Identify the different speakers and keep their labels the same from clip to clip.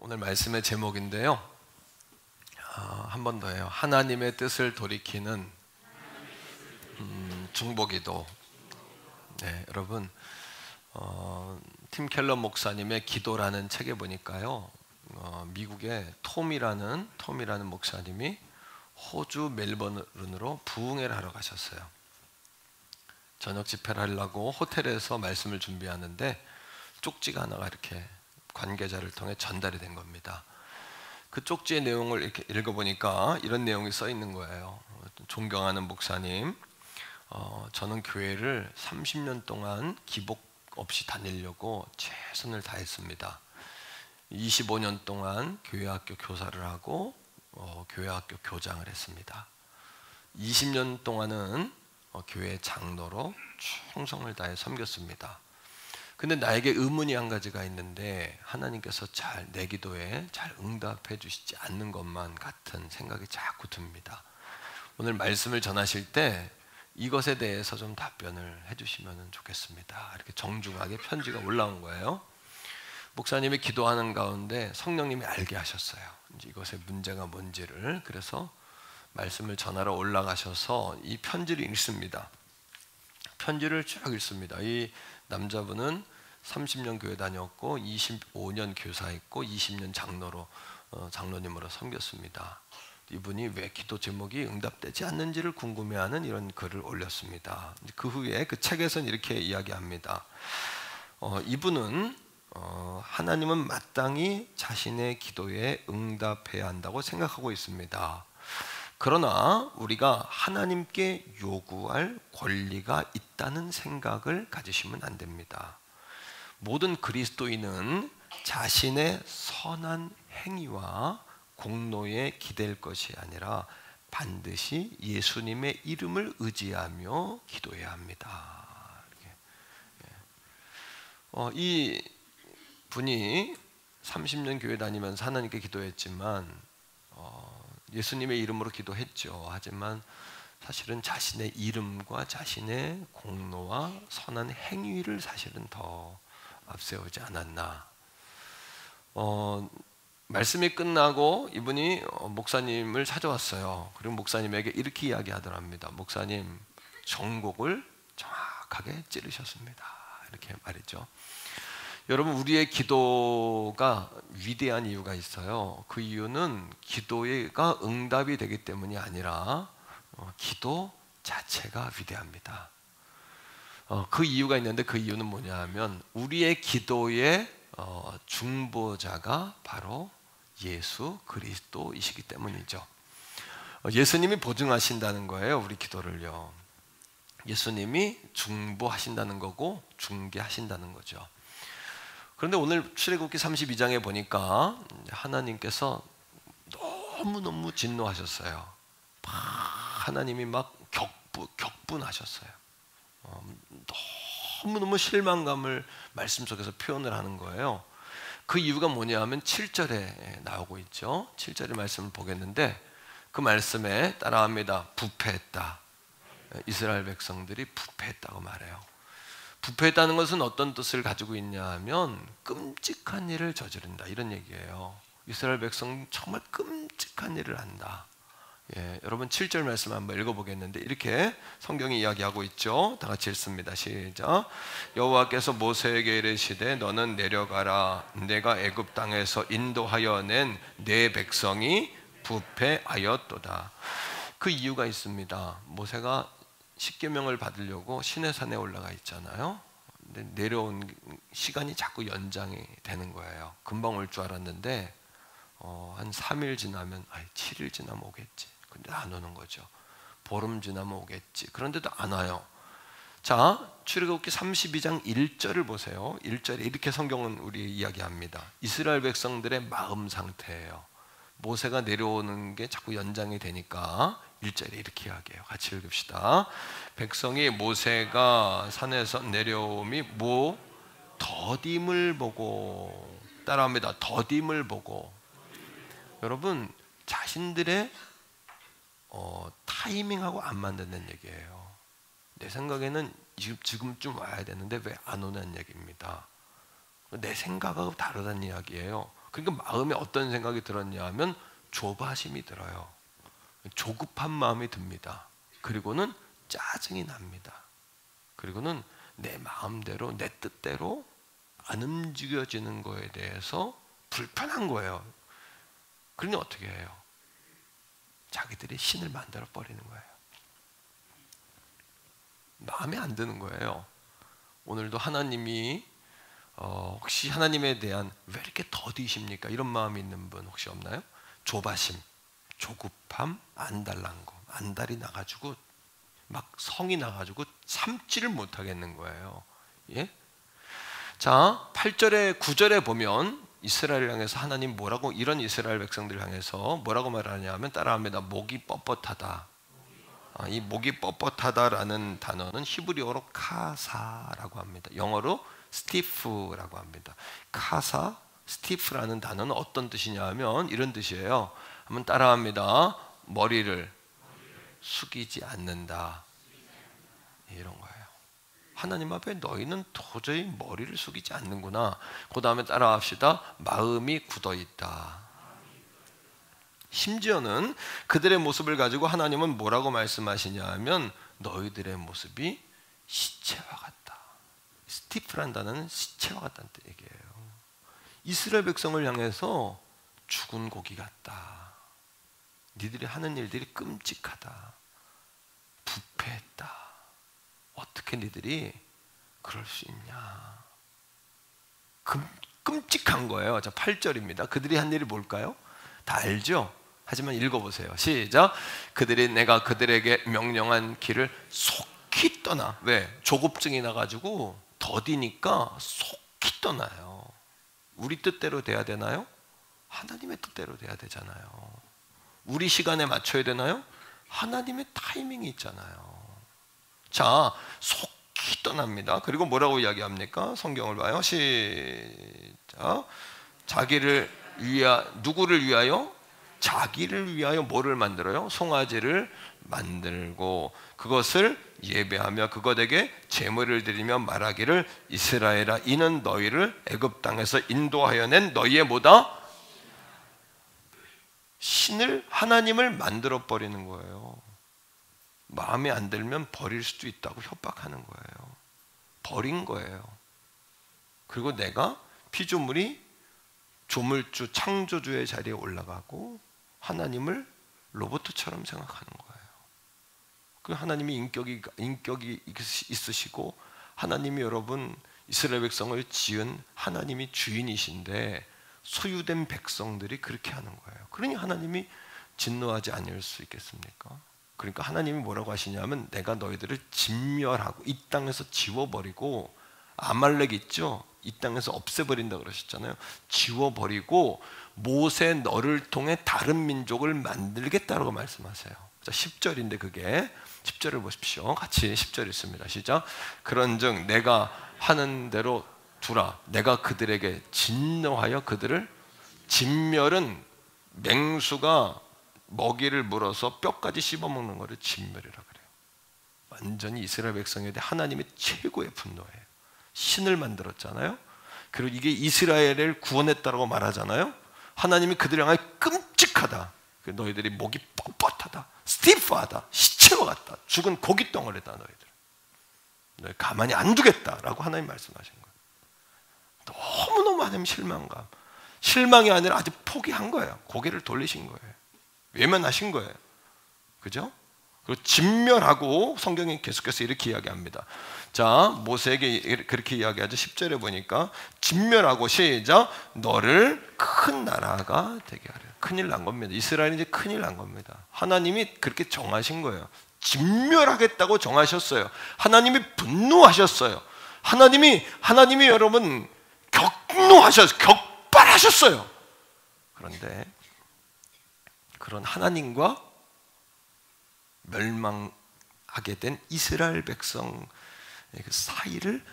Speaker 1: 오늘 말씀의 제목인데요. 한 번 더 해요. 하나님의 뜻을 돌이키는 중보기도. 네, 여러분, 팀 켈러 목사님의 기도라는 책에 보니까요, 미국의 톰이라는 목사님이 호주 멜버른으로 부흥회를 하러 가셨어요. 저녁 집회를 하려고 호텔에서 말씀을 준비하는데 쪽지가 하나가 이렇게 관계자를 통해 전달이 된 겁니다. 그 쪽지의 내용을 이렇게 읽어보니까 이런 내용이 써 있는 거예요. 존경하는 목사님, 저는 교회를 30년 동안 기복 없이 다니려고 최선을 다했습니다. 25년 동안 교회학교 교사를 하고 교회학교 교장을 했습니다. 20년 동안은 교회 장로로 충성을 다해 섬겼습니다. 근데 나에게 의문이 한 가지가 있는데 하나님께서 내 기도에 잘 응답해 주시지 않는 것만 같은 생각이 자꾸 듭니다. 오늘 말씀을 전하실 때 이것에 대해서 좀 답변을 해주시면 좋겠습니다. 이렇게 정중하게 편지가 올라온 거예요. 목사님이 기도하는 가운데 성령님이 알게 하셨어요. 이제 이것의 문제가 뭔지를. 그래서 말씀을 전하러 올라가셔서 이 편지를 읽습니다. 편지를 쭉 읽습니다. 이 남자분은 30년 교회 다녔고 25년 교사했고 20년 장로님으로 섬겼습니다. 이분이 왜 기도 제목이 응답되지 않는지를 궁금해하는 이런 글을 올렸습니다. 그 후에 그 책에서는 이렇게 이야기합니다. 이분은 하나님은 마땅히 자신의 기도에 응답해야 한다고 생각하고 있습니다. 그러나 우리가 하나님께 요구할 권리가 있다는 생각을 가지시면 안 됩니다. 모든 그리스도인은 자신의 선한 행위와 공로에 기댈 것이 아니라 반드시 예수님의 이름을 의지하며 기도해야 합니다. 이 분이 30년 교회 다니면서 하나님께 기도했지만 예수님의 이름으로 기도했죠. 하지만 사실은 자신의 이름과 자신의 공로와 선한 행위를 사실은 더 앞세우지 않았나. 말씀이 끝나고 이분이 목사님을 찾아왔어요. 그리고 목사님에게 이렇게 이야기하더랍니다. 목사님, 정곡을 정확하게 찌르셨습니다. 이렇게 말했죠. 여러분, 우리의 기도가 위대한 이유가 있어요. 그 이유는 기도가 응답이 되기 때문이 아니라 기도 자체가 위대합니다. 그 이유가 있는데 그 이유는 뭐냐 하면 우리의 기도의 중보자가 바로 예수 그리스도이시기 때문이죠. 예수님이 보증하신다는 거예요. 우리 기도를요. 예수님이 중보하신다는 거고 중개하신다는 거죠. 그런데 오늘 출애굽기 32장에 보니까 하나님께서 너무너무 진노하셨어요. 하나님이 막 격분하셨어요. 너무너무 실망감을 말씀 속에서 표현을 하는 거예요. 그 이유가 뭐냐 하면 7절에 나오고 있죠. 7절의 말씀을 보겠는데 그 말씀에 따라합니다. 부패했다. 이스라엘 백성들이 부패했다고 말해요. 부패했다는 것은 어떤 뜻을 가지고 있냐 하면 끔찍한 일을 저지른다 이런 얘기예요. 이스라엘 백성 정말 끔찍한 일을 한다. 여러분 7절 말씀 한번 읽어보겠는데 이렇게 성경이 이야기하고 있죠. 다 같이 읽습니다. 시작. 여호와께서 모세에게 이르시되 너는 내려가라. 내가 애굽 땅에서 인도하여 낸 내 백성이 부패하였도다. 그 이유가 있습니다. 모세가 십계명을 받으려고 시내산에 올라가 있잖아요. 근데 내려온 시간이 자꾸 연장이 되는 거예요. 금방 올 줄 알았는데 한 3일 지나면 7일 지나면 오겠지. 근데 안 오는 거죠. 보름 지나면 오겠지. 그런데도 안 와요. 자, 출애굽기 32장 1절을 보세요. 1절에 이렇게 성경은 우리 이야기합니다. 이스라엘 백성들의 마음 상태예요. 모세가 내려오는 게 자꾸 연장이 되니까 1절에 이렇게 이야기해요. 같이 읽읍시다. 백성이 모세가 산에서 내려옴이 더딤을 보고, 따라합니다. 더딤을 보고. 여러분, 자신들의 타이밍하고 안 맞는 얘기예요. 내 생각에는 지금쯤 와야 되는데 왜 안 오는 얘기입니다. 내 생각하고 다르다는 이야기예요. 그러니까 마음에 어떤 생각이 들었냐 하면 조바심이 들어요. 조급한 마음이 듭니다. 그리고는 짜증이 납니다. 그리고는 내 마음대로 내 뜻대로 안 움직여지는 거에 대해서 불편한 거예요. 그러니 어떻게 해요? 자기들이 신을 만들어 버리는 거예요. 마음에 안 드는 거예요. 오늘도 하나님이 혹시 하나님에 대한 왜 이렇게 더디십니까? 이런 마음이 있는 분 혹시 없나요? 조바심, 조급함, 안달난 거, 안달이 나가지고 막 성이 나가지고 참지를 못하겠는 거예요. 예? 자, 8절에 9절에 보면 이스라엘을 향해서 하나님 뭐라고, 이런 이스라엘 백성들을 향해서 뭐라고 말하냐면 따라합니다. 목이 뻣뻣하다. 이 목이 뻣뻣하다라는 단어는 히브리어로 카사라고 합니다. 영어로 스티프라고 합니다. 카사, 스티프라는 단어는 어떤 뜻이냐 하면 이런 뜻이에요. 한번 따라합니다. 머리를 숙이지 않는다. 이런 거예요. 하나님 앞에 너희는 도저히 머리를 숙이지 않는구나. 그 다음에 따라합시다. 마음이 굳어있다. 심지어는 그들의 모습을 가지고 하나님은 뭐라고 말씀하시냐 하면 너희들의 모습이 시체와 같다. 스티프란 단어는 시체와 같다는 얘기예요. 이스라엘 백성을 향해서 죽은 고기 같다. 니들이 하는 일들이 끔찍하다. 부패했다. 어떻게 니들이 그럴 수 있냐. 끔찍한 거예요. 자, 8절입니다. 그들이 한 일이 뭘까요? 다 알죠? 하지만 읽어보세요. 시작. 그들이 내가 그들에게 명령한 길을 속히 떠나. 왜? 조급증이 나가지고 더디니까 속히 떠나요. 우리 뜻대로 돼야 되나요? 하나님의 뜻대로 돼야 되잖아요. 우리 시간에 맞춰야 되나요? 하나님의 타이밍이 있잖아요. 자, 속히 떠납니다. 그리고 뭐라고 이야기합니까? 성경을 봐요. 시작. 자기를 누구를 위하여? 자기를 위하여 뭐를 만들어요? 송아지를 만들고 그것을 예배하며 그것에게 제물을 드리며 말하기를 이스라엘아 이는 너희를 애굽 땅에서 인도하여 낸 너희의 뭐다? 신을, 하나님을 만들어 버리는 거예요. 마음에 안 들면 버릴 수도 있다고 협박하는 거예요. 버린 거예요. 그리고 내가 피조물이 조물주, 창조주의 자리에 올라가고 하나님을 로봇처럼 생각하는 거예요. 그 하나님이 인격이 있으시고 하나님이 여러분 이스라엘 백성을 지은 하나님이 주인이신데 소유된 백성들이 그렇게 하는 거예요. 그러니 하나님이 진노하지 않을 수 있겠습니까? 그러니까 하나님이 뭐라고 하시냐면 내가 너희들을 진멸하고 이 땅에서 지워버리고 아말렉 있죠? 이 땅에서 없애버린다 그러셨잖아요. 지워버리고 모세 너를 통해 다른 민족을 만들겠다라고 말씀하세요. 자, 10절인데 그게 10절을 보십시오. 같이 10절 있습니다. 시작. 그런즉 내가 하는 대로 두라. 내가 그들에게 진노하여 그들을 진멸은 맹수가 먹이를 물어서 뼈까지 씹어먹는 것을 진멸이라 그래요. 완전히 이스라엘 백성에 대해 하나님의 최고의 분노예요. 신을 만들었잖아요. 그리고 이게 이스라엘을 구원했다라고 말하잖아요. 하나님이 그들을 향해 끔찍하다. 너희들이 목이 뻣뻣하다. 스티프하다. 시체와 같다. 죽은 고기 덩어리다 너희들. 너희 가만히 안 두겠다라고 하나님 말씀하신 거예요. 너무너무 하나님 실망감. 실망이 아니라 아주 포기한 거예요. 고개를 돌리신 거예요. 외면하신 거예요. 그죠? 그리고 진멸하고 성경이 계속해서 이렇게 이야기합니다. 자, 모세에게 그렇게 이야기하죠. 10절에 보니까 진멸하고 시작. 너를 큰 나라가 되게 하려. 큰일 난 겁니다. 이스라엘이 이제 큰일 난 겁니다. 하나님이 그렇게 정하신 거예요. 진멸하겠다고 정하셨어요. 하나님이 분노하셨어요. 하나님이 여러분 격발하셨어요. 그런데 그런 하나님과 멸망하게 된 이스라엘 백성 그 사이를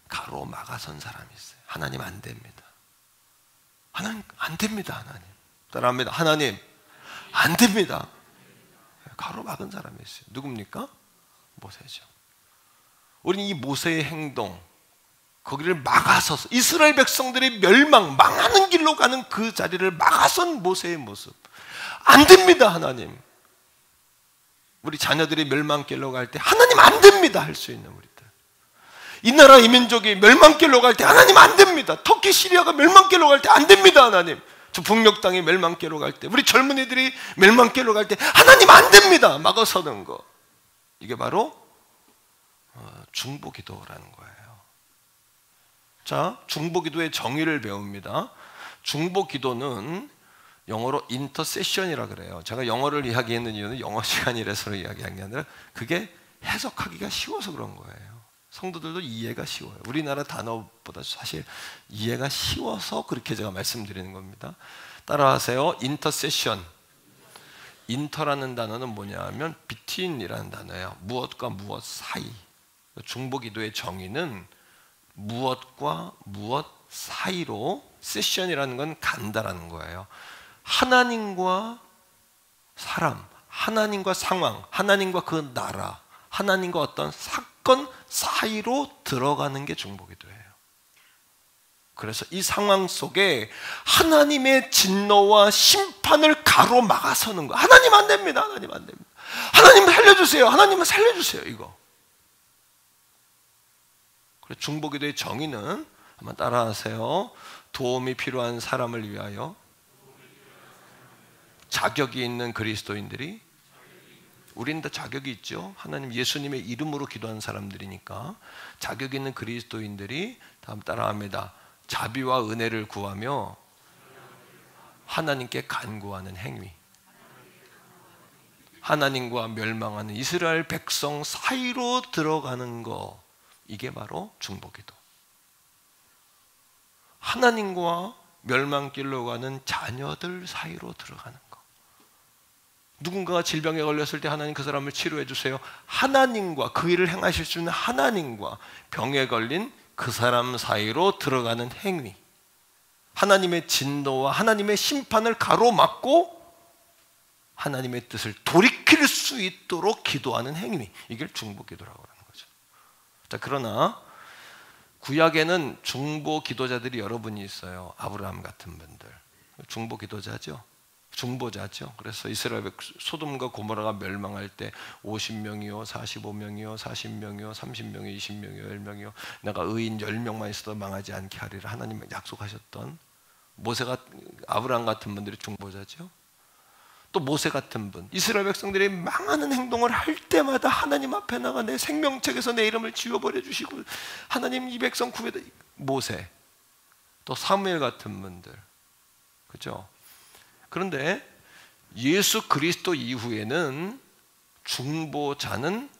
Speaker 1: 가로막아선 사람이 있어요. 하나님 안 됩니다. 하나님 안 됩니다. 하나님 따라합니다. 하나님 안 됩니다. 가로막은 사람이 있어요. 누굽니까? 모세죠. 우리는 이 모세의 행동 거기를 막아서서 이스라엘 백성들이 망하는 길로 가는 그 자리를 막아선 모세의 모습. 안 됩니다, 하나님. 우리 자녀들이 멸망길로 갈 때 하나님 안 됩니다 할 수 있는 우리들. 이 나라 이 민족이 멸망길로 갈 때 하나님 안 됩니다. 터키 시리아가 멸망길로 갈 때 안 됩니다, 하나님. 저 북녘 땅이 멸망길로 갈 때, 우리 젊은이들이 멸망길로 갈 때 하나님 안 됩니다 막아서는 거. 이게 바로 중보기도라는 거예요. 자, 중보기도의 정의를 배웁니다. 중보기도는 영어로 인터세션이라 그래요. 제가 영어를 이야기했는 이유는 영어 시간이라서 이야기한 게 아니라 그게 해석하기가 쉬워서 그런 거예요. 성도들도 이해가 쉬워요. 우리나라 단어보다 사실 이해가 쉬워서 그렇게 제가 말씀드리는 겁니다. 따라하세요. 인터세션. 인터라는 단어는 뭐냐 하면 between이라는 단어예요. 무엇과 무엇 사이. 중보기도의 정의는 무엇과 무엇 사이로, 세션이라는 건 간다라는 거예요. 하나님과 사람, 하나님과 상황, 하나님과 그 나라, 하나님과 어떤 사건 사이로 들어가는 게 중보기도예요. 그래서 이 상황 속에 하나님의 진노와 심판을 가로막아서는 거. 하나님 안 됩니다. 하나님 안 됩니다. 하나님 살려주세요. 하나님은 살려주세요. 이거. 그래서 중보기도의 정의는 한번 따라하세요. 도움이 필요한 사람을 위하여 자격이 있는 그리스도인들이, 우리는 다 자격이 있죠. 하나님 예수님의 이름으로 기도하는 사람들이니까 자격 있는 그리스도인들이, 다음 따라합니다. 자비와 은혜를 구하며 하나님께 간구하는 행위. 하나님과 멸망하는 이스라엘 백성 사이로 들어가는 거, 이게 바로 중보기도. 하나님과 멸망길로 가는 자녀들 사이로 들어가는 거. 누군가가 질병에 걸렸을 때 하나님 그 사람을 치료해 주세요. 하나님과, 그 일을 행하실 수 있는 하나님과 병에 걸린 그 사람 사이로 들어가는 행위. 하나님의 진노와 하나님의 심판을 가로막고 하나님의 뜻을 돌이킬 수 있도록 기도하는 행위. 이게 중보기도라고 하는 거죠. 자, 그러나 구약에는 중보 기도자들이 여러분이 있어요. 아브라함 같은 분들. 중보 기도자죠. 중보자죠. 그래서 이스라엘 소돔과 고모라가 멸망할 때 50명이요, 45명이요, 40명이요, 30명이요, 20명이요, 10명이요. 내가 의인 10명만 있어도 망하지 않게 하리라 하나님 약속하셨던 모세가, 아브라함 같은 분들이 중보자죠. 또 모세 같은 분, 이스라엘 백성들이 망하는 행동을 할 때마다 하나님 앞에 나가 내 생명책에서 내 이름을 지워버려 주시고 하나님 이 백성 구해다. 모세, 또 사무엘 같은 분들, 그죠? 그런데 예수 그리스도 이후에는 중보자는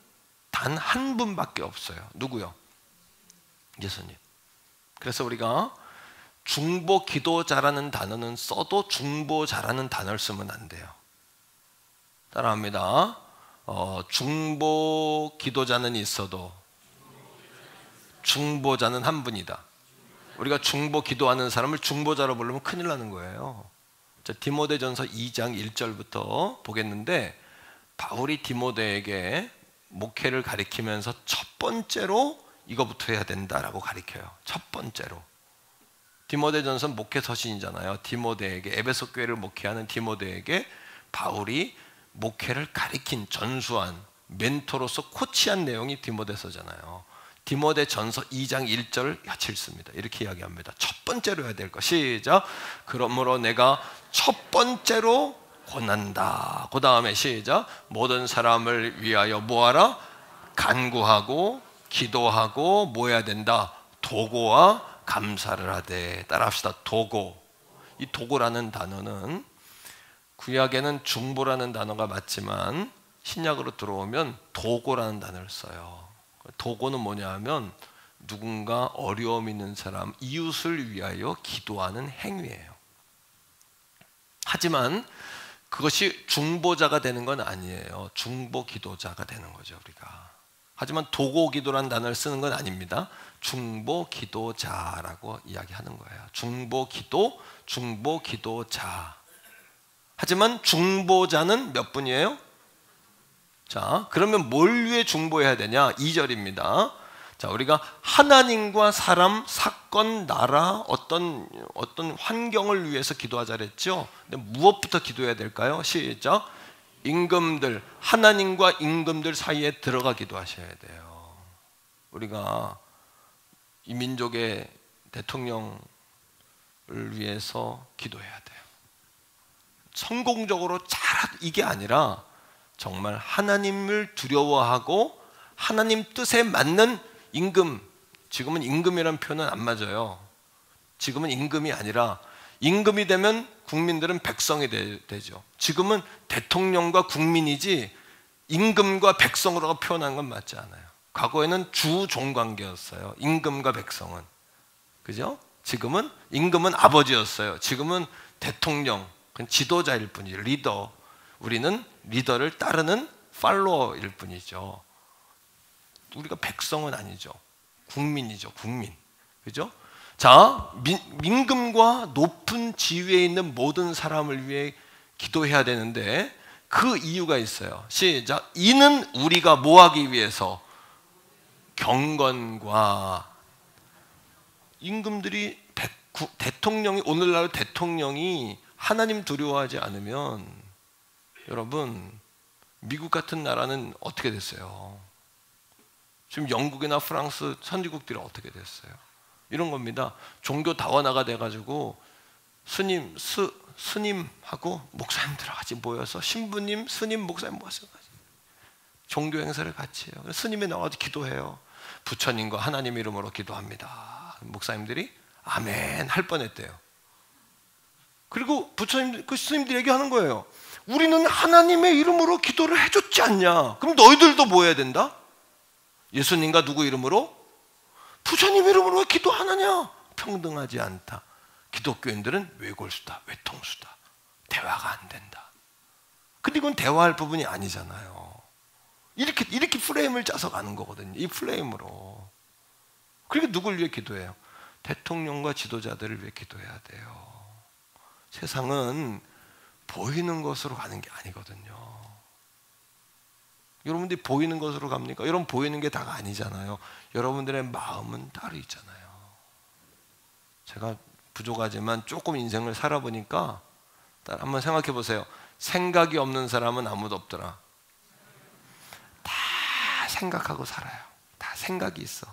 Speaker 1: 단 한 분밖에 없어요. 누구요? 예수님. 그래서 우리가 중보 기도자라는 단어는 써도 중보자라는 단어를 쓰면 안 돼요. 따라합니다. 중보 기도자는 있어도 중보자는 한 분이다. 우리가 중보 기도하는 사람을 중보자로 부르면 큰일 나는 거예요. 자, 디모데전서 2장 1절부터 보겠는데, 바울이 디모데에게 목회를 가리키면서 첫 번째로 이거부터 해야 된다라고 가리켜요. 첫 번째로. 디모데전서는 목회 서신이잖아요. 디모데에게, 에베소 교회를 목회하는 디모데에게 바울이 목회를 가리킨, 전수한, 멘토로서 코치한 내용이 디모데서잖아요. 디모데전서 2장 1절 같이 읽습니다. 이렇게 이야기합니다. 첫 번째로 해야 될 것. 시작. 그러므로 내가 첫 번째로 권한다. 그 다음에 시작. 모든 사람을 위하여 뭐하라? 간구하고 기도하고 뭐 해야 된다? 도고와 감사를 하되. 따라합시다. 도고. 이 도고라는 단어는 구약에는 중보라는 단어가 맞지만 신약으로 들어오면 도고라는 단어를 써요. 도고는 뭐냐 하면 누군가 어려움 있는 사람, 이웃을 위하여 기도하는 행위예요. 하지만 그것이 중보자가 되는 건 아니에요. 중보 기도자가 되는 거죠, 우리가. 하지만 도고 기도라는 단어를 쓰는 건 아닙니다. 중보 기도자라고 이야기하는 거예요. 중보 기도, 중보 기도자. 하지만 중보자는 몇 분이에요? 자, 그러면 뭘 위해 중보해야 되냐? 2절입니다. 자, 우리가 하나님과 사람, 사건, 나라, 어떤 환경을 위해서 기도하자 그랬죠. 근데 무엇부터 기도해야 될까요? 시작. 임금들, 하나님과 임금들 사이에 들어가 기도하셔야 돼요. 우리가 이 민족의 대통령을 위해서 기도해야 돼요. 성공적으로 이게 아니라 정말 하나님을 두려워하고 하나님 뜻에 맞는 임금, 지금은 임금이라는 표현은 안 맞아요. 지금은 임금이 아니라 임금이 되면 국민들은 백성이 되죠. 지금은 대통령과 국민이지 임금과 백성으로 표현한 건 맞지 않아요. 과거에는 주종 관계였어요. 임금과 백성은. 그죠? 지금은 임금은 아버지였어요. 지금은 대통령, 그건 지도자일 뿐이죠. 리더. 우리는 리더를 따르는 팔로워일 뿐이죠. 우리가 백성은 아니죠. 국민이죠. 국민. 그죠? 자, 임금과 높은 지위에 있는 모든 사람을 위해 기도해야 되는데 그 이유가 있어요. 시작. 이는 우리가 뭐 하기 위해서? 경건과 임금들이 대통령이, 오늘날 대통령이 하나님 두려워하지 않으면 여러분, 미국 같은 나라는 어떻게 됐어요? 지금 영국이나 프랑스 선진국들이 어떻게 됐어요? 이런 겁니다. 종교 다원화가 돼가지고 스님하고 목사님들 같이 모여서 신부님, 스님, 목사님 모여서 종교 행사를 같이 해요. 스님이 나와서 기도해요. 부처님과 하나님 이름으로 기도합니다. 목사님들이 아멘 할 뻔했대요. 그리고 부처님, 그 스님들에게 하는 거예요. 우리는 하나님의 이름으로 기도를 해줬지 않냐? 그럼 너희들도 뭐 해야 된다? 예수님과 누구 이름으로? 부처님 이름으로 왜 기도하느냐? 평등하지 않다. 기독교인들은 외골수다, 외통수다. 대화가 안 된다. 근데 이건 대화할 부분이 아니잖아요. 이렇게 프레임을 짜서 가는 거거든요. 이 프레임으로. 그러니까 누굴 위해 기도해요? 대통령과 지도자들을 위해 기도해야 돼요. 세상은 보이는 것으로 가는 게 아니거든요. 여러분들이 보이는 것으로 갑니까? 여러분 보이는 게 다가 아니잖아요. 여러분들의 마음은 따로 있잖아요. 제가 부족하지만 조금 인생을 살아보니까 한번 생각해 보세요. 생각이 없는 사람은 아무도 없더라. 다 생각하고 살아요. 다 생각이 있어.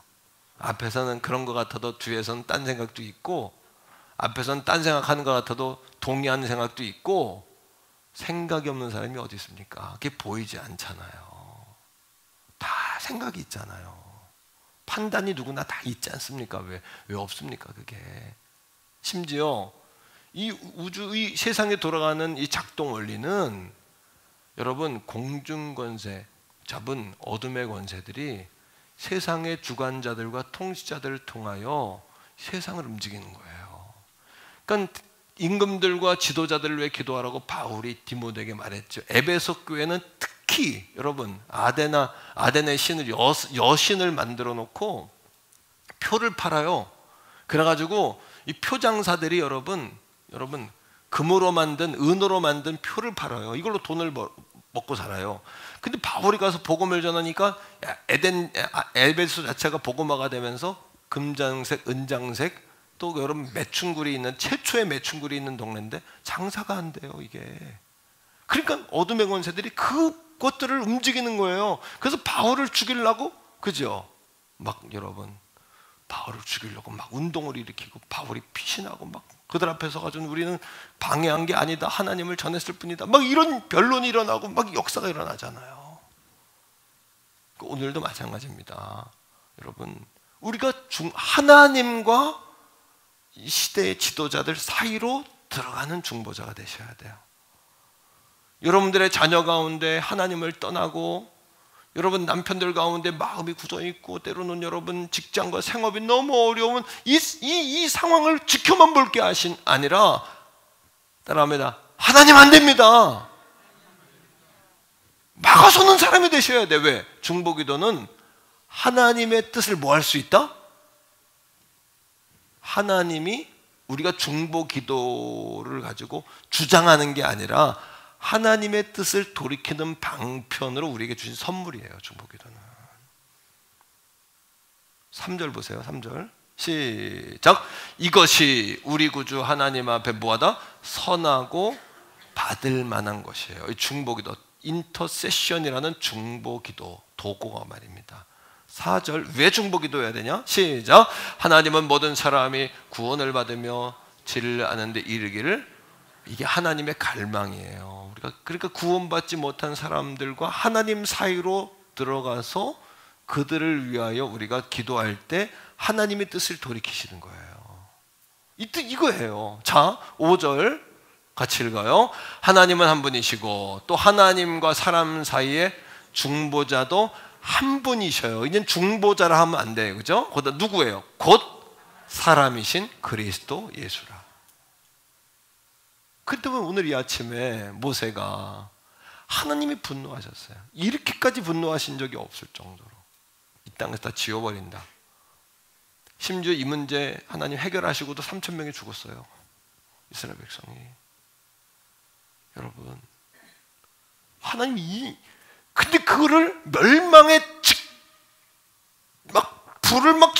Speaker 1: 앞에서는 그런 것 같아도 뒤에서는 딴 생각도 있고, 앞에서는 딴 생각하는 것 같아도 동의하는 생각도 있고, 생각이 없는 사람이 어디 있습니까? 그게 보이지 않잖아요. 다 생각이 있잖아요. 판단이 누구나 다 있지 않습니까? 왜 없습니까? 그게. 심지어 이 우주, 이 세상에 돌아가는 이 작동 원리는 여러분, 공중권세 잡은 어둠의 권세들이 세상의 주관자들과 통치자들을 통하여 세상을 움직이는 거예요. 그러니까 임금들과 지도자들을 위해 기도하라고 바울이 디모데에게 말했죠. 에베소 교회는 특히 여러분, 아데네 신을 여신을 만들어 놓고 표를 팔아요. 그래가지고 이 표장사들이 여러분 금으로 만든, 은으로 만든 표를 팔아요. 이걸로 돈을 먹고 살아요. 근데 바울이 가서 복음을 전하니까 에베소 자체가 복음화가 되면서 금장색, 은장색, 또 여러분 매춘굴이 있는, 최초의 매춘굴이 있는 동네인데 장사가 안 돼요, 이게. 그러니까 어둠의 권세들이 그것들을 움직이는 거예요. 그래서 바울을 죽이려고, 그죠? 막 여러분, 바울을 죽이려고 막 운동을 일으키고, 바울이 피신하고 막 그들 앞에 서가지고 우리는 방해한 게 아니다, 하나님을 전했을 뿐이다, 막 이런 변론이 일어나고 막 역사가 일어나잖아요. 오늘도 마찬가지입니다. 여러분, 우리가 하나님과 이 시대의 지도자들 사이로 들어가는 중보자가 되셔야 돼요. 여러분들의 자녀 가운데 하나님을 떠나고, 여러분 남편들 가운데 마음이 굳어있고, 때로는 여러분 직장과 생업이 너무 어려운 이 상황을 지켜만 볼 게 아니라, 따라합니다. 하나님 안 됩니다. 막아서는 사람이 되셔야 돼. 왜? 중보기도는 하나님의 뜻을 뭐 할 수 있다? 하나님이 우리가 중보기도를 가지고 주장하는 게 아니라 하나님의 뜻을 돌이키는 방편으로 우리에게 주신 선물이에요, 중보기도는. 3절 보세요. 3절 시작. 이것이 우리 구주 하나님 앞에 뭐하다? 선하고 받을 만한 것이에요. 이 중보기도, 인터세션이라는 중보기도 도구가 말입니다. 4절 왜 중보기도해야 되냐? 시작. 하나님은 모든 사람이 구원을 받으며 진리를 아는 데 이르기를, 이게 하나님의 갈망이에요. 그러니까 구원받지 못한 사람들과 하나님 사이로 들어가서 그들을 위하여 우리가 기도할 때 하나님의 뜻을 돌이키시는 거예요. 이 뜻 이거예요. 자, 5절 같이 읽어요. 하나님은 한 분이시고 또 하나님과 사람 사이에 중보자도 한 분이셔요. 이젠 중보자라 하면 안 돼요. 그죠? 곧 누구예요? 곧 사람이신 그리스도 예수라. 그때 오늘 이 아침에 모세가 하나님이 분노하셨어요. 이렇게까지 분노하신 적이 없을 정도로 이 땅에서 다 지워버린다. 심지어 이 문제 하나님 해결하시고도 3,000명이 죽었어요. 이스라엘 백성이. 여러분, 하나님이 근데 그거를 멸망의 막 불을 막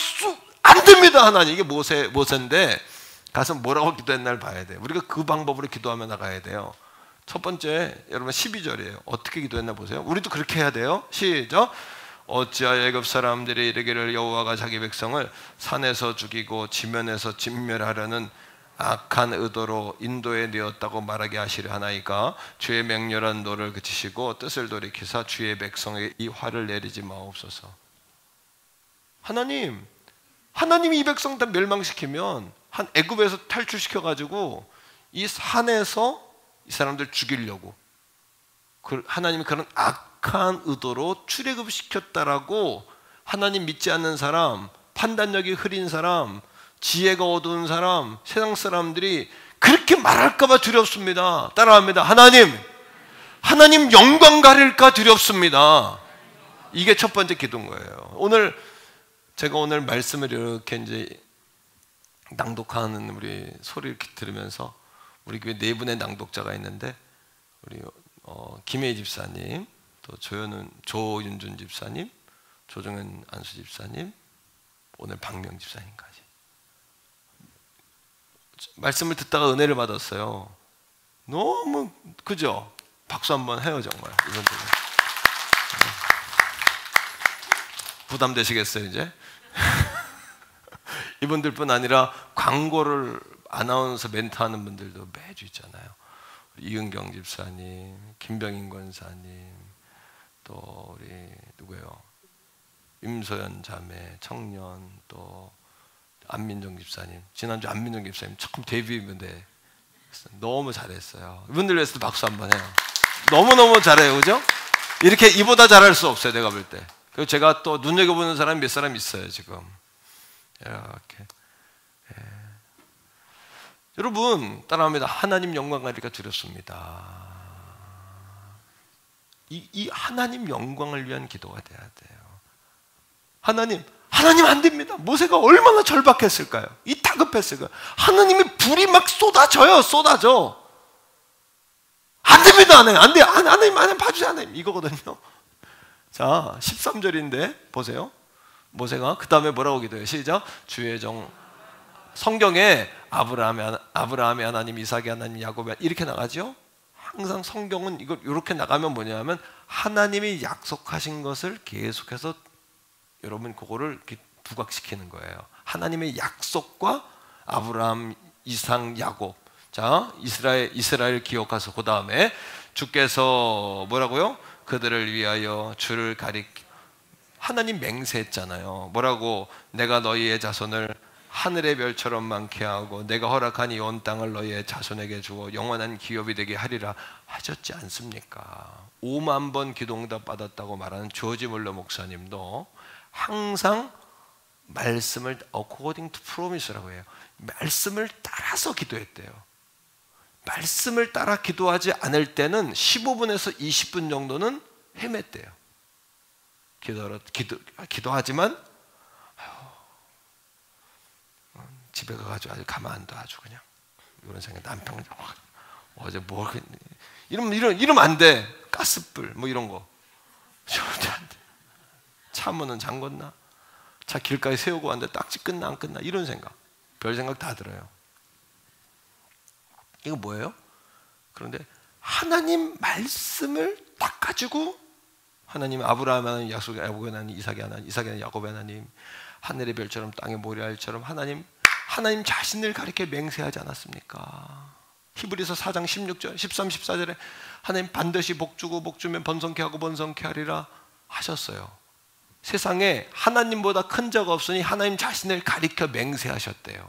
Speaker 1: 안 됩니다. 하나님. 이게 모세인데 가서 뭐라고 기도했 날 봐야 돼요. 우리가 그 방법으로 기도하며 나가야 돼요. 첫 번째, 여러분 12절이에요. 어떻게 기도했나 보세요. 우리도 그렇게 해야 돼요. 시작. 어찌하여 애굽 사람들이 이르기를 여호와가 자기 백성을 산에서 죽이고 지면에서 진멸하려는 악한 의도로 인도에 내었다고 말하게 하시려 하나이까. 주의 맹렬한 노를 그치시고 뜻을 돌이키사 주의 백성에게 이 화를 내리지 마옵소서. 하나님이 이 백성 다 멸망시키면 한 애굽에서 탈출시켜가지고 이 산에서 이 사람들 죽이려고 하나님이 그런 악한 의도로 출애굽시켰다라고 하나님 믿지 않는 사람, 판단력이 흐린 사람, 지혜가 어두운 사람, 세상 사람들이 그렇게 말할까봐 두렵습니다. 따라합니다. 하나님 영광 가릴까 두렵습니다. 이게 첫 번째 기도인 거예요. 제가 오늘 말씀을 이렇게 이제 낭독하는 우리 소리를 들으면서 우리 교회 네 분의 낭독자가 있는데 우리 김혜희 집사님, 또 조윤준 집사님, 조정현 안수 집사님, 오늘 박명 집사님까지 말씀을 듣다가 은혜를 받았어요. 너무 그죠? 박수 한번 해요 정말. 이분들 부담되시겠어요 이제? 이분들뿐 아니라 광고를 아나운서 멘트하는 분들도 매주 있잖아요. 이은경 집사님, 김병인 권사님, 또 우리 누구예요? 임소연 자매, 청년, 또 안민정 집사님. 지난주 안민정 집사님 처음 데뷔인데 너무 잘했어요. 이분들 위해서도 박수 한번 해요. 너무너무 잘해요. 그죠? 이렇게 이보다 잘할 수 없어요. 내가 볼 때. 그리고 제가 또 눈여겨보는 사람이 몇 사람 있어요. 지금 이렇게. 여러분 따라합니다. 하나님 영광 가리까 두렵습니다. 이 하나님 영광을 위한 기도가 돼야 돼요. 하나님 안 됩니다. 모세가 얼마나 절박했을까요? 이 다급했을까요? 하나님의 불이 막 쏟아져. 안 됩니다. 안 돼. 하나님 봐주세요. 하나님 이거거든요. 자 13절인데 보세요. 모세가 그 다음에 뭐라고 기도해요? 시작. 주의 종. 성경에 아브라함의 하나님, 이삭의 하나님, 야곱의 이렇게 나가죠. 항상 성경은 이걸 이렇게 나가면 뭐냐면 하나님이 약속하신 것을 계속해서 여러분 그거를 부각시키는 거예요. 하나님의 약속과 아브라함, 이삭, 야곱. 자 이스라엘 기억하서 그 다음에 주께서 뭐라고요? 그들을 위하여 주를 하나님 맹세했잖아요. 뭐라고? 내가 너희의 자손을 하늘의 별처럼 많게 하고 내가 허락한 이 온 땅을 너희의 자손에게 주어 영원한 기업이 되게 하리라 하셨지 않습니까? 5만 번 기도응답 받았다고 말하는 조지 물러 목사님도 항상 말씀을 according to promise라고 해요. 말씀을 따라서 기도했대요. 말씀을 따라 기도하지 않을 때는 15분에서 20분 정도는 헤맸대요. 기도하지만 집에 가가지고 아주 가만 안 둬. 아주 그냥 이런 생각. 남편은 어제 뭐 이러면 안 돼. 가스불 뭐 이런 거 절대 안 돼. 차문은 잠궜나? 차 길가에 세우고 왔는데 딱지 끝나 안 끝나 이런 생각, 별 생각 다 들어요. 이거 뭐예요? 그런데 하나님 말씀을 딱 가지고 하나님 아브라함 하나님, 약속의 야곱의 하나님, 이삭의 하나님, 이삭의 하나님, 야곱의 하나님, 하늘의 별처럼 땅의 모래알처럼 하나님 자신을 가리켜 맹세하지 않았습니까? 히브리서 4장 16절, 13, 14절에 하나님 반드시 복주고 복주면 번성케 하고 번성케 하리라 하셨어요. 세상에 하나님보다 큰 자가 없으니 하나님 자신을 가리켜 맹세하셨대요.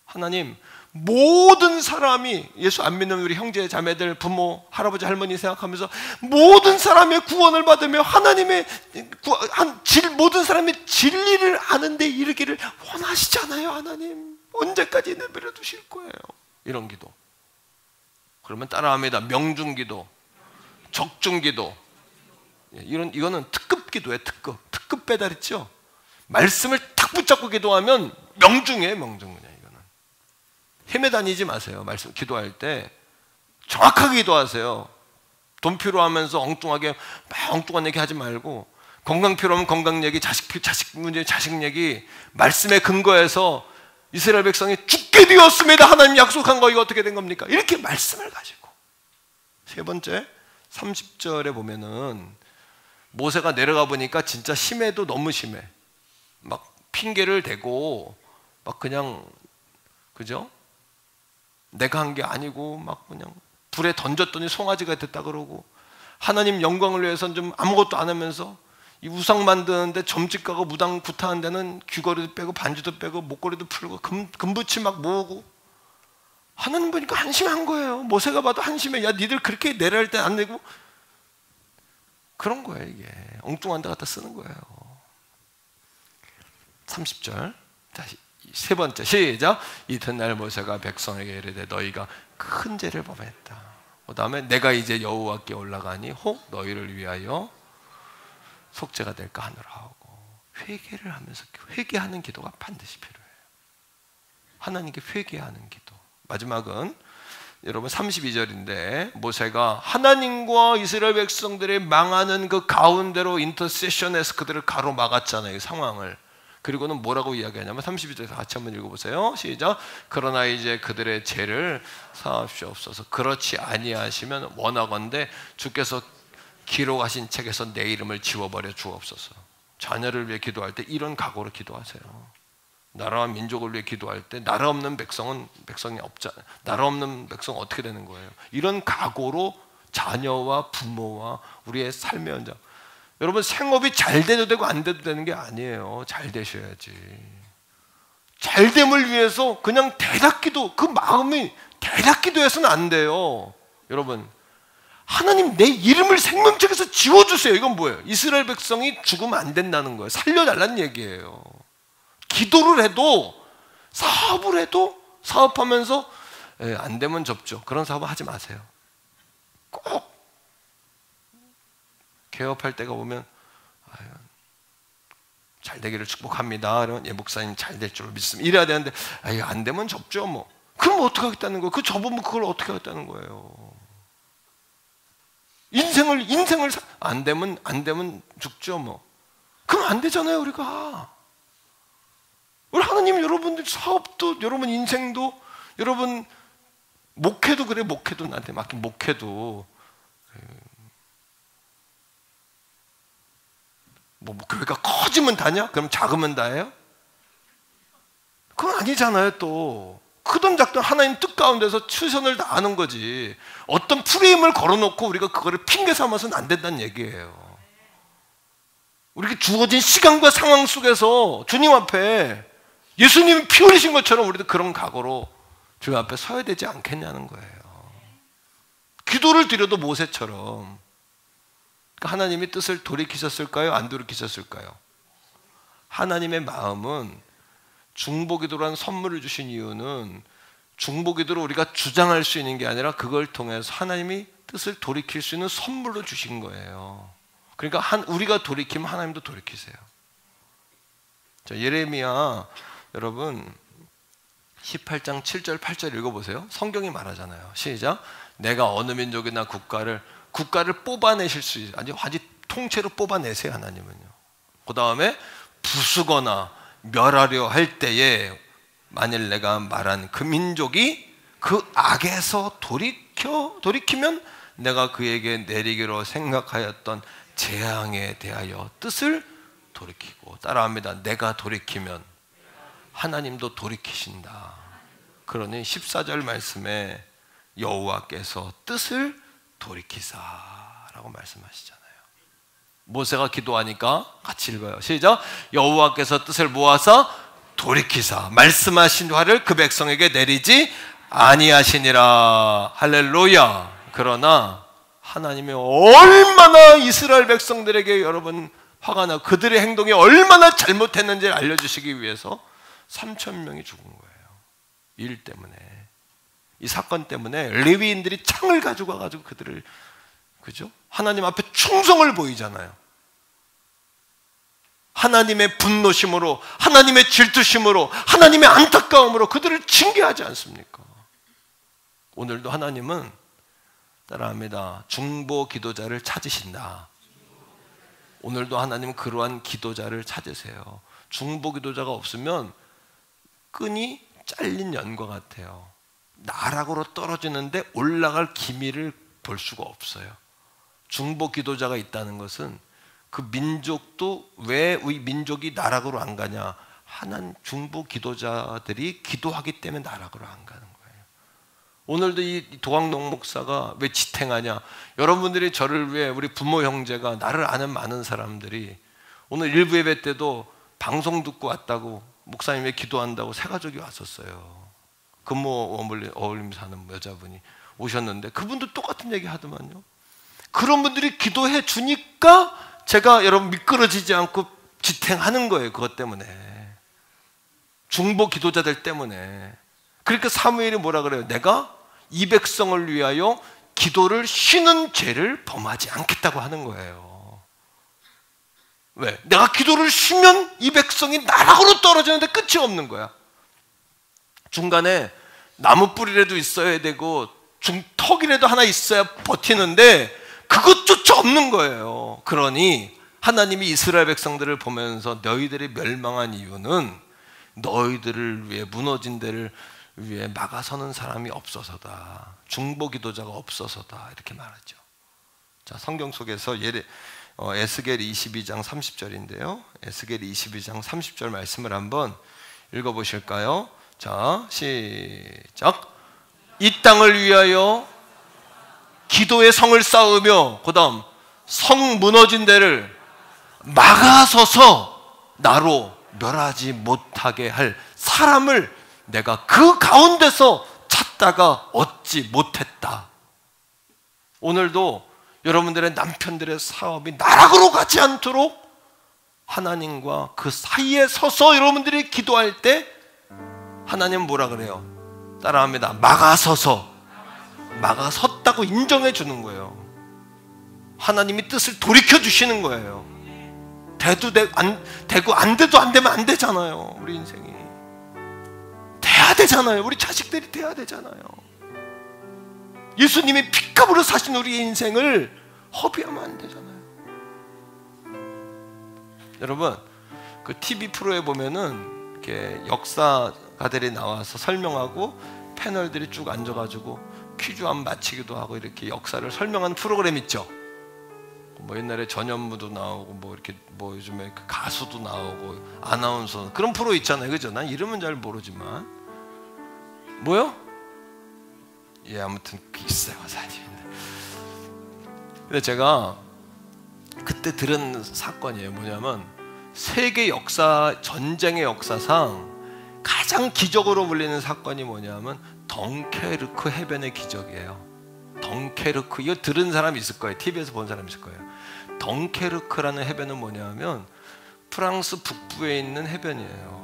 Speaker 1: 하나님 모든 사람이, 예수 안 믿는 우리 형제 자매들, 부모, 할아버지, 할머니 생각하면서 모든 사람의 구원을 받으며 하나님의 모든 사람의 진리를 아는 데 이르기를 원하시잖아요. 하나님 언제까지 내버려 두실 거예요? 이런 기도. 그러면 따라합니다. 명중기도, 적중기도. 이거는 특급 기도예요. 특급 배달 있죠. 말씀을 탁 붙잡고 기도하면 명중이에요. 명중. 그냥 이거는 헤매다니지 마세요. 말씀 기도할 때 정확하게 기도하세요. 돈 필요하면서 엉뚱하게 막 엉뚱한 얘기 하지 말고, 건강 필요하면 건강 얘기, 자식 문제 자식 얘기, 말씀에 근거해서 이스라엘 백성이 죽게 되었습니다. 하나님 약속한 거 이거 어떻게 된 겁니까? 이렇게 말씀을 가지고. 세 번째 30절에 보면은 모세가 내려가 보니까 진짜 심해도 너무 심해. 막 핑계를 대고 막 그냥, 그죠? 내가 한 게 아니고 막 그냥 불에 던졌더니 송아지가 됐다 그러고, 하나님 영광을 위해서는 좀 아무것도 안 하면서 이 우상 만드는데 점집 가고 무당 구타하는 데는 귀걸이도 빼고 반지도 빼고 목걸이도 풀고 금붙이 막 모으고, 하나님 보니까 한심한 거예요. 모세가 봐도 한심해. 야 니들 그렇게 내려할 때 안 내고, 그런 거예요. 이게 엉뚱한 데 갖다 쓰는 거예요. 30절 다시 세 번째 시작. 이튿날 모세가 백성에게 이르되 너희가 큰 죄를 범했다. 그 다음에 내가 이제 여호와께 올라가니 혹 너희를 위하여 속죄가 될까 하노라 하고, 회개를 하면서 회개하는 기도가 반드시 필요해요. 하나님께 회개하는 기도. 마지막은 여러분 32절인데, 모세가 하나님과 이스라엘 백성들의 망하는 그 가운데로 인터세션에서 그들을 가로막았잖아요, 상황을. 그리고는 뭐라고 이야기하냐면 32절에서 같이 한번 읽어보세요. 시작. 그러나 이제 그들의 죄를 사하시옵소서. 그렇지 아니하시면 원하건대 주께서 기록하신 책에서 내 이름을 지워버려 주옵소서. 자녀를 위해 기도할 때 이런 각오로 기도하세요. 나라와 민족을 위해 기도할 때 나라 없는 백성은 백성이 없잖아요. 나라 없는 백성은 어떻게 되는 거예요? 이런 각오로 자녀와 부모와 우리의 삶의 현장. 여러분 생업이 잘 돼도 되고 안 돼도 되는 게 아니에요. 잘 되셔야지. 잘됨을 위해서 그냥 대략기도, 그 마음이 대략기도해서는 안 돼요. 여러분 하나님 내 이름을 생명책에서 지워주세요. 이건 뭐예요? 이스라엘 백성이 죽으면 안 된다는 거예요. 살려달라는 얘기예요. 기도를 해도, 사업을 해도, 사업하면서 안 되면 접죠. 그런 사업은 하지 마세요. 꼭 개업할 때가 오면 잘 되기를 축복합니다. 그러면 목사님 잘 될 줄 믿습니다. 이래야 되는데 안 되면 접죠. 뭐 그럼 어떻게 하겠다는 거예요? 그 접으면 그걸 어떻게 하겠다는 거예요? 인생을 안 되면 죽죠. 뭐 그럼 안 되잖아요. 우리가 우리 하나님, 여러분들 사업도, 여러분 인생도, 여러분 목회도 그래. 목회도 나한테 맡긴 목회도 뭐 교회가 커지면 다냐? 그럼 작으면 다예요? 그건 아니잖아요. 또 크든 작든 하나님 뜻 가운데서 최선을 다하는 거지. 어떤 프레임을 걸어놓고 우리가 그거를 핑계 삼아서는 안 된다는 얘기예요. 우리에게 주어진 시간과 상황 속에서 주님 앞에 예수님이 피 흘리신 것처럼 우리도 그런 각오로 주님 앞에 서야 되지 않겠냐는 거예요. 기도를 드려도 모세처럼. 하나님이 뜻을 돌이키셨을까요? 안 돌이키셨을까요? 하나님의 마음은 중보기도라는 선물을 주신 이유는 중보기도로 우리가 주장할 수 있는 게 아니라 그걸 통해서 하나님이 뜻을 돌이킬 수 있는 선물로 주신 거예요. 그러니까 우리가 돌이키면 하나님도 돌이키세요. 자, 예레미야 여러분 18장 7절 8절 읽어보세요. 성경이 말하잖아요. 시작. 내가 어느 민족이나 국가를 뽑아내실 수 있어요. 아니 통째로 뽑아내세요. 하나님은요. 그 다음에 부수거나 멸하려 할 때에 만일 내가 말한 그 민족이 그 악에서 돌이키면 내가 그에게 내리기로 생각하였던 재앙에 대하여 뜻을 돌이키고, 따라합니다. 내가 돌이키면 하나님도 돌이키신다. 그러니 14절 말씀에 여호와께서 뜻을 돌이키사라고 말씀하시잖아요. 모세가 기도하니까 같이 읽어요. 시작. 여호와께서 뜻을 모아서 돌이키사 말씀하신 화를 그 백성에게 내리지 아니하시니라. 할렐루야. 그러나 하나님이 얼마나 이스라엘 백성들에게 여러분 화가 나, 그들의 행동이 얼마나 잘못했는지를 알려주시기 위해서 3,000명이 죽은 거예요. 이 일 때문에, 이 사건 때문에 레위인들이 창을 가지고 와가지고 그들을, 그죠? 하나님 앞에 충성을 보이잖아요. 하나님의 분노심으로, 하나님의 질투심으로, 하나님의 안타까움으로 그들을 징계하지 않습니까? 오늘도 하나님은 따라합니다. 중보 기도자를 찾으신다. 오늘도 하나님은 그러한 기도자를 찾으세요. 중보 기도자가 없으면 끈이 잘린 연과 같아요. 나락으로 떨어지는데 올라갈 기미를 볼 수가 없어요. 중보 기도자가 있다는 것은 그 민족도 왜 우리 민족이 나락으로 안 가냐? 하나님 중보 기도자들이 기도하기 때문에 나락으로 안 가는 거예요. 오늘도 이 도광동 목사가 왜 지탱하냐? 여러분들이 저를 위해, 우리 부모 형제가, 나를 아는 많은 사람들이 오늘 일부 예배 때도 방송 듣고 왔다고, 목사님 왜 기도한다고 새 가족이 왔었어요. 근무 어울림 사는 여자분이 오셨는데 그분도 똑같은 얘기 하더만요. 그런 분들이 기도해 주니까 제가 여러분 미끄러지지 않고 지탱하는 거예요. 그것 때문에, 중보 기도자들 때문에. 그러니까 사무엘이 뭐라 그래요? 내가 이 백성을 위하여 기도를 쉬는 죄를 범하지 않겠다고 하는 거예요. 왜? 내가 기도를 쉬면 이 백성이 나락으로 떨어지는데 끝이 없는 거야. 중간에 나무 뿌리라도 있어야 되고 턱이라도 하나 있어야 버티는데 그것조차 없는 거예요. 그러니 하나님이 이스라엘 백성들을 보면서 너희들이 멸망한 이유는 너희들을 위해, 무너진 데를 위해 막아서는 사람이 없어서다. 중보 기도자가 없어서다. 이렇게 말하죠. 자, 성경 속에서 에스겔 22장 30절인데요. 에스겔 22장 30절 말씀을 한번 읽어보실까요? 자, 시작. 이 땅을 위하여 기도의 성을 쌓으며, 그 다음 성 무너진 데를 막아서서 나로 멸하지 못하게 할 사람을 내가 그 가운데서 찾다가 얻지 못했다. 오늘도 여러분들의 남편들의 사업이 나락으로 가지 않도록 하나님과 그 사이에 서서 여러분들이 기도할 때 하나님은 뭐라 그래요? 따라합니다. 막아섰다고 인정해 주는 거예요. 하나님이 뜻을 돌이켜 주시는 거예요. 되고 안 돼도 안 되면 안 되잖아요. 우리 인생이 돼야 되잖아요. 우리 자식들이 돼야 되잖아요. 예수님이 핏값으로 사신 우리의 인생을 허비하면 안 되잖아요. 여러분, 그 TV 프로에 보면은 이렇게 역사가들이 나와서 설명하고 패널들이 쭉 앉아가지고 퀴즈 한 맞히기도 하고 이렇게 역사를 설명하는 프로그램 있죠. 뭐 옛날에 전현무도 나오고 뭐 이렇게 뭐 요즘에 그 가수도 나오고 아나운서, 그런 프로 있잖아요. 그죠? 난 이름은 잘 모르지만 뭐요? 예, 아무튼 있어요, 사실인데. 근데 제가 그때 들은 사건이에요. 뭐냐면 세계 역사, 전쟁의 역사상 가장 기적으로 불리는 사건이 뭐냐면 덩케르크 해변의 기적이에요. 덩케르크, 이거 들은 사람 있을 거예요. TV에서 본 사람 있을 거예요. 덩케르크라는 해변은 뭐냐면 프랑스 북부에 있는 해변이에요.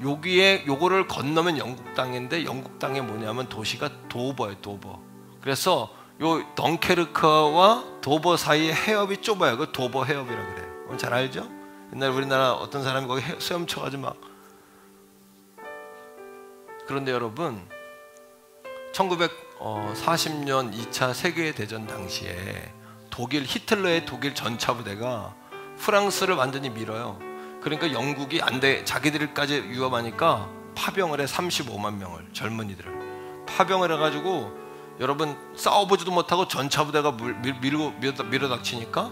Speaker 1: 요거를 건너면 영국 땅인데, 영국 땅에 뭐냐면 도시가 도버예요, 도버. 그래서 요 덩케르크와 도버 사이에 해협이 좁아요. 그 도버 해협이라고 그래요. 잘 알죠? 옛날 우리나라 어떤 사람이 거기 수염 쳐가지고 막. 그런데 여러분, 1940년 2차 세계대전 당시에 히틀러의 독일 전차부대가 프랑스를 완전히 밀어요. 그러니까 영국이 안 돼, 자기들까지 위협하니까 파병을 해. 35만 명을, 젊은이들을 파병을 해가지고, 여러분 싸워보지도 못하고 전차부대가 밀어닥치니까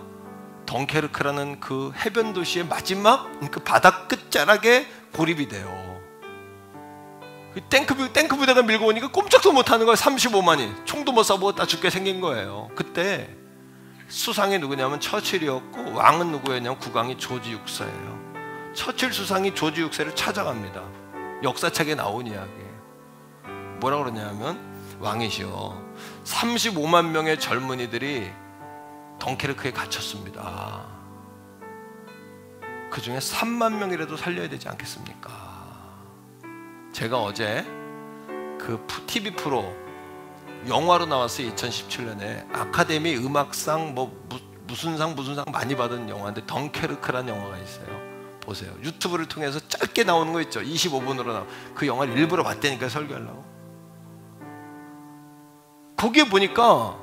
Speaker 1: 덩케르크라는 그 해변 도시의 마지막 그 바다 끝자락에 고립이 돼요. 그 탱크 부대가 밀고 오니까 꼼짝도 못하는 거예요. 35만이 총도 못 쏴보고 다 죽게 생긴 거예요. 그때 수상이 누구냐면 처칠이었고, 왕은 누구였냐면 국왕이 조지 6세예요. 처칠 수상이 조지 6세를 찾아갑니다. 역사책에 나온 이야기예요. 뭐라 그러냐면, 왕이시여, 35만 명의 젊은이들이 덩케르크에 gat혔습니다. 그 중에 3만 명이라도 살려야 되지 않겠습니까? 제가 어제 그 TV 프로 영화로 나왔어요. 2017년에 아카데미 음악상 무슨 상 많이 받은 영화인데 덩케르크라는 영화가 있어요. 보세요. 유튜브를 통해서 짧게 나오는 거 있죠. 25분으로 나온 그 영화를 일부러 봤다니까, 설교하려고. 거기에 보니까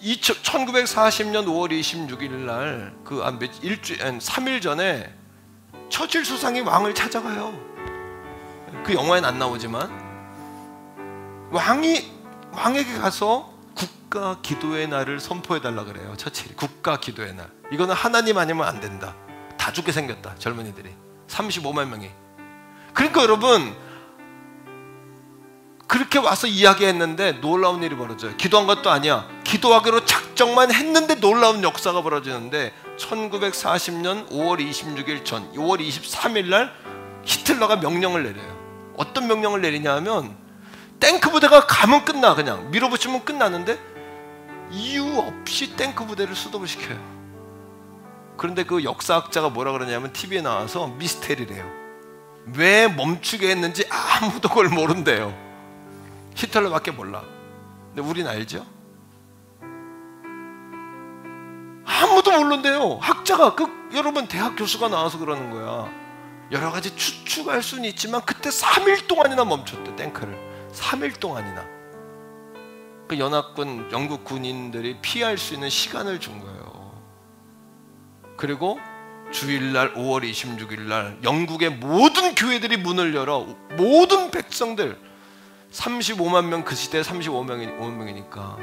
Speaker 1: 1940년 5월 26일 날 그 3일 전에 처칠 수상이 왕을 찾아가요. 그 영화에는 안 나오지만 왕에게 가서 국가 기도의 날을 선포해 달라 그래요. 처칠이 국가 기도의 날. 이거는 하나님 아니면 안 된다. 다 죽게 생겼다. 젊은이들이 35만 명이. 그러니까 여러분, 그렇게 와서 이야기했는데 놀라운 일이 벌어져요. 기도한 것도 아니야. 기도하기로 작정만 했는데 놀라운 역사가 벌어지는데, 1940년 5월 26일 전 5월 23일 날 히틀러가 명령을 내려요. 어떤 명령을 내리냐 하면, 탱크 부대가 가면 끝나. 그냥 밀어붙이면 끝나는데 이유 없이 탱크 부대를 수도를 시켜요. 그런데 그 역사학자가 뭐라 그러냐면, TV에 나와서 미스테리래요. 왜 멈추게 했는지 아무도 그걸 모른대요. 히틀러밖에 몰라. 근데 우린 알죠? 아무도 모른대요. 학자가, 여러분 대학 교수가 나와서 그러는 거야. 여러 가지 추측할 수는 있지만 그때 3일 동안이나 멈췄대, 탱크를. 3일 동안이나. 그 연합군, 영국 군인들이 피할 수 있는 시간을 준 거예요. 그리고 주일날 5월 26일 날 영국의 모든 교회들이 문을 열어 모든 백성들, 35만 명, 그 시대에 35명이니까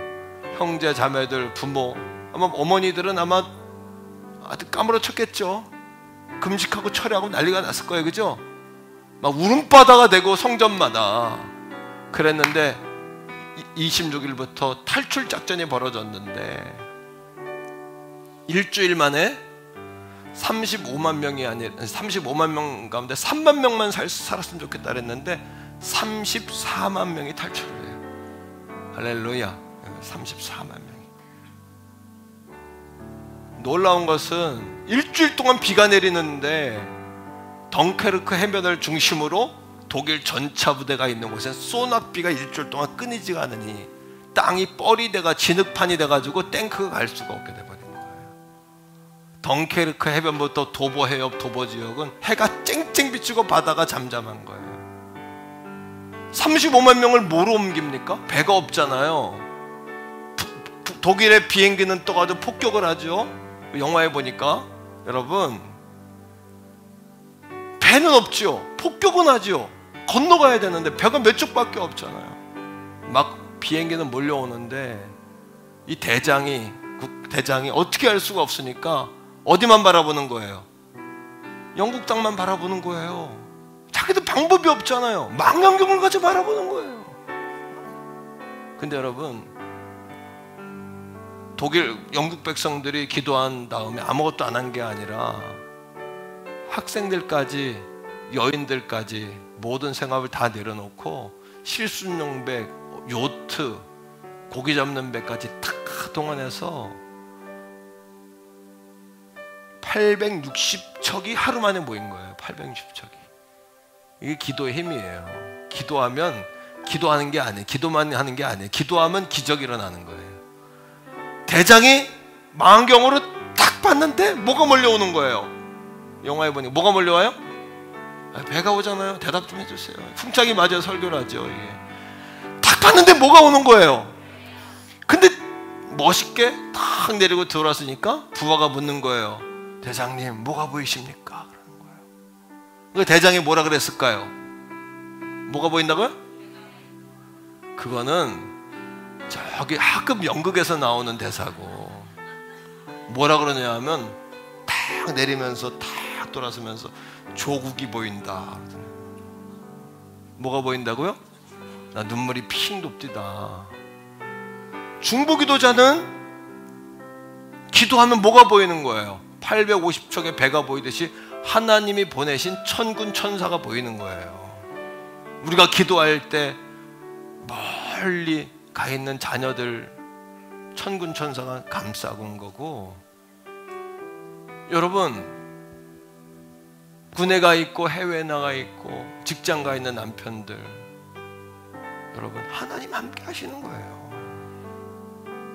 Speaker 1: 형제 자매들, 부모, 아마 어머니들은 아마 아주 까무러쳤겠죠. 금식하고 철회하고 난리가 났을 거예요. 그죠? 막 울음바다가 되고 성전마다 그랬는데, 26일부터 탈출 작전이 벌어졌는데 일주일 만에 35만 명이 아니라 35만 명 가운데 3만 명만 살았으면 좋겠다 그랬는데 34만 명이 탈출을 해요. 할렐루야. 34만 명이. 놀라운 것은 일주일 동안 비가 내리는데 덩케르크 해변을 중심으로 독일 전차 부대가 있는 곳에 소낙비가 일주일 동안 끊이지가 않으니 땅이 뻘이 돼가 진흙판이 돼가지고 탱크가 갈 수가 없게 돼버린 거예요. 덩케르크 해변부터 도보 해협, 도보 지역은 해가 쨍쨍 비치고 바다가 잠잠한 거예요. 35만 명을 뭐로 옮깁니까? 배가 없잖아요. 독일의 비행기는 떠가지고 폭격을 하죠. 영화에 보니까 여러분, 배는 없죠. 폭격은 하죠. 건너가야 되는데 배가 몇 쪽밖에 없잖아요. 막 비행기는 몰려오는데 이 대장이 어떻게 할 수가 없으니까 어디만 바라보는 거예요? 영국 땅만 바라보는 거예요. 자기도 방법이 없잖아요. 망원경을 가지고 바라보는 거예요. 근데 여러분, 영국 백성들이 기도한 다음에 아무것도 안 한 게 아니라 학생들까지, 여인들까지 모든 생활을 다 내려놓고 실순용 배, 요트, 고기 잡는 배까지 다 동원해서 860척이 하루 만에 모인 거예요. 860척이. 이게 기도의 힘이에요. 기도하는 게 아니에요. 기도만 하는 게 아니에요. 기도하면 기적이 일어나는 거예요. 대장이 망원경으로 딱 봤는데 뭐가 몰려오는 거예요. 영화에 보니까 뭐가 몰려와요? 배가 오잖아요. 대답 좀 해주세요. 풍짝이 맞아야 설교를 하죠. 이게. 딱 봤는데 뭐가 오는 거예요. 근데 멋있게 딱 내리고 들어왔으니까 부하가 묻는 거예요. 대장님 뭐가 보이십니까? 그러는 거예요. 그 대장이 뭐라 그랬을까요? 뭐가 보인다고요? 그거는 저기 하급 연극에서 나오는 대사고, 뭐라 그러냐 하면 탁 내리면서 탁 돌아서면서 조국이 보인다. 뭐가 보인다고요? 나 눈물이 핑 돕디다. 중보기도자는 기도하면 뭐가 보이는 거예요? 850척의 배가 보이듯이 하나님이 보내신 천군 천사가 보이는 거예요. 우리가 기도할 때 멀리 가 있는 자녀들 천군 천사가 감싸고 온 거고, 여러분 군에 가 있고 해외에 나가 있고 직장 가 있는 남편들, 여러분 하나님 함께 하시는 거예요.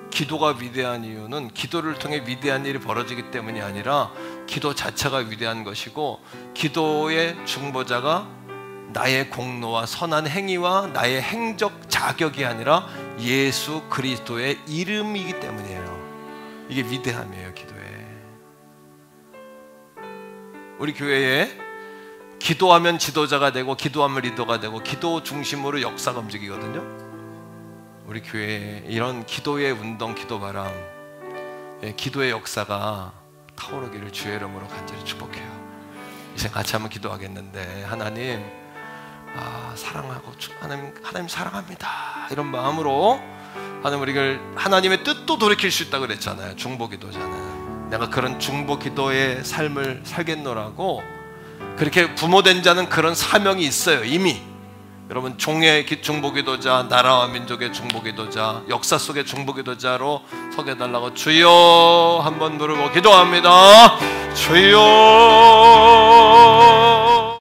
Speaker 1: 기도가 위대한 이유는 기도를 통해 위대한 일이 벌어지기 때문이 아니라 기도 자체가 위대한 것이고, 기도의 중보자가 나의 공로와 선한 행위와 나의 행적 자격이 아니라 예수 그리스도의 이름이기 때문이에요. 이게 위대함이에요. 기도에. 우리 교회에 기도하면 지도자가 되고 기도하면 리더가 되고 기도 중심으로 역사가 움직이거든요. 우리 교회에 이런 기도의 운동, 기도 바람, 기도의 역사가 타오르기를 주의 이름으로 간절히 축복해요. 이제 같이 한번 기도하겠는데, 하나님 사랑하고 하나님 사랑합니다 이런 마음으로 하나님 우리를 하나님의 뜻도 돌이킬 수 있다고 그랬잖아요. 중보기도자는 내가 그런 중보기도의 삶을 살겠노라고, 그렇게 부모된 자는 그런 사명이 있어요. 이미 여러분 종의 중보기도자, 나라와 민족의 중보기도자, 역사 속의 중보기도자로 서게 달라고 주여 한번 부르고 기도합니다. 주여